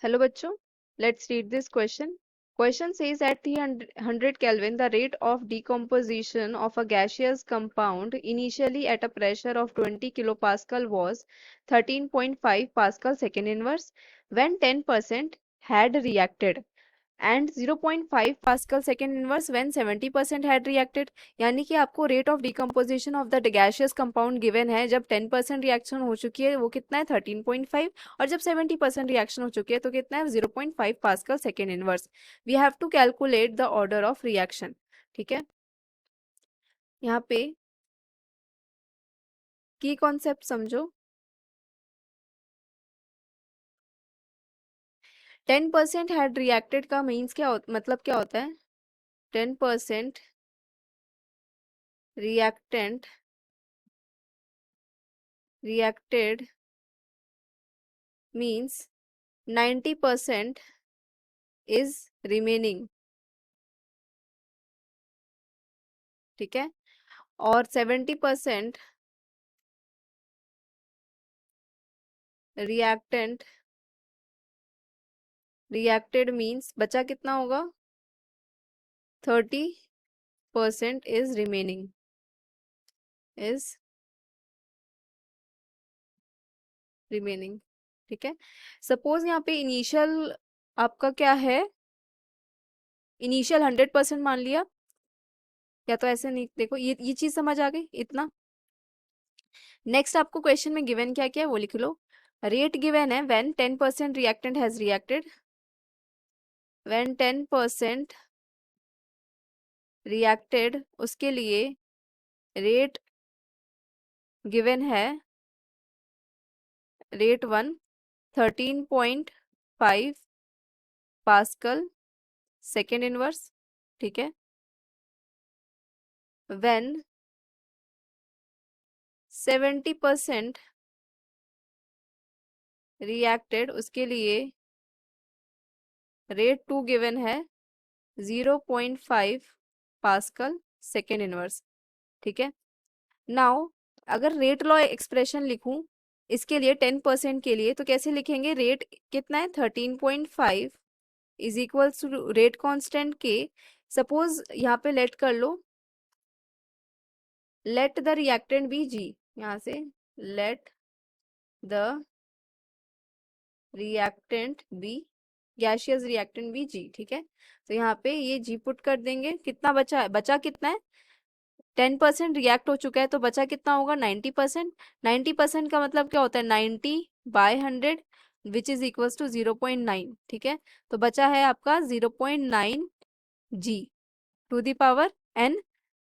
Hello bachcho, let's read this question. Question says at 300 Kelvin, the rate of decomposition of a gaseous compound initially at a pressure of 20 kilopascal was 13.5 pascal second inverse when 10% had reacted and 0.5 pascal second inverse when 70% had reacted. यानी कि आपको rate of decomposition of the gaseous compound given है। जब 10% reaction हो चुकी है वो कितना है 13.5, और जब 70% रिएक्शन हो चुकी है तो कितना है 0.5 pascal second inverse. We have to calculate the order of reaction. ठीक है, यहाँ पे की कॉन्सेप्ट समझो। 10% हैड रिएक्टेड का मीन्स मतलब क्या होता है? 10% reactant reacted means 90% is remaining। ठीक है, और 70% reactant reacted means बचा कितना होगा? 30% is remaining ठीक है, सपोज यहाँ पे इनिशियल आपका क्या है, इनिशियल 100% मान लिया, या तो ऐसे नहीं, देखो ये चीज समझ आ गई इतना। नेक्स्ट आपको क्वेश्चन में गिवन क्या क्या है वो लिख लो। रेट गिवन है when 10% reactant has reacted, when 10% reacted उसके लिए रेट गिवन है रेट 1 13.5 पास्कल सेकेंड इनवर्स। ठीक है, व्हेन 70% रिएक्टेड उसके लिए रेट 2 गिवन है 0.5 पास्कल सेकेंड इनवर्स। ठीक है, नाउ अगर रेट लॉ एक्सप्रेशन लिखूं इसके लिए 10% के लिए तो कैसे लिखेंगे? रेट कितना है 13.5 is equal to rate constant K. Suppose यहाँ पे लेट कर लो, let the reactant be G, यहाँ से let the reactant be gaseous reactant be G. ठीक है, तो यहाँ पे ये जी पुट कर देंगे। कितना बचा है? बचा कितना है? 10% रिएक्ट हो चुका है तो बचा कितना होगा? 90%। 90% का मतलब क्या होता है? 90/100 विच इज इक्वल्स टू 0.9। ठीक है, तो बचा है आपका 0.9 G to the power N.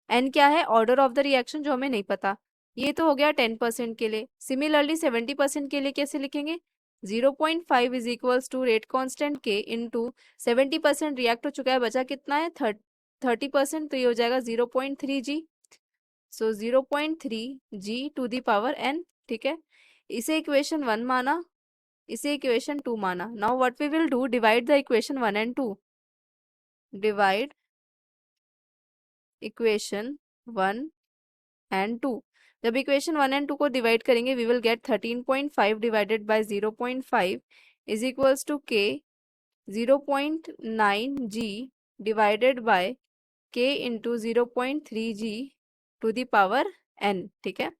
N क्या है? ऑर्डर ऑफ द रिएक्शन, जो हमें नहीं पता। ये तो हो गया 10% के लिए। सिमिलरली 70% के लिए कैसे लिखेंगे? 0.5 is equals to rate constant K into 70% react हो चुका है, बचा कितना है 30%, तो ये हो जाएगा 0.3 जी। सो 0.3 G to the power N. ठीक है, इसे इक्वेशन 1 माना, इसे इक्वेशन 2 माना। Now what we will do, divide the equation 1 and 2। Divide equation 1 and 2। जब इक्वेशन 1 एंड 2 को डिवाइड करेंगे we will get 13.5 divided by 0.5 is equals to K 0.9 G divided by K into 0.3 G to the power N. ठीक है,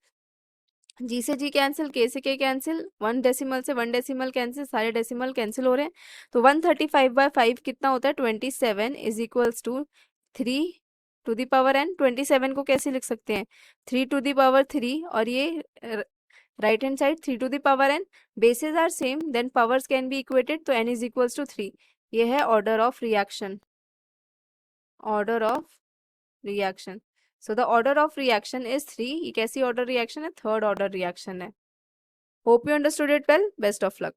जी से जी cancel, के से के cancel, 1 decimal से 1 डेसिमल कैंसिल, सारे डेसिमल कैंसिल हो रहे हैं। तो 135/5 कितना होता है? 27 is equals to 3 to the power N. 27 को कैसे लिख सकते हैं? 3 टू दी पावर 3, और ये right hand side 3 to the power N. Bases are same then powers can be equated, तो n इज इक्वल्स टू 3। ये है order of reaction, order of reaction. So the order of reaction is 3। ये कैसी order reaction है? Third order reaction है। Hope you understood it well. Best of luck.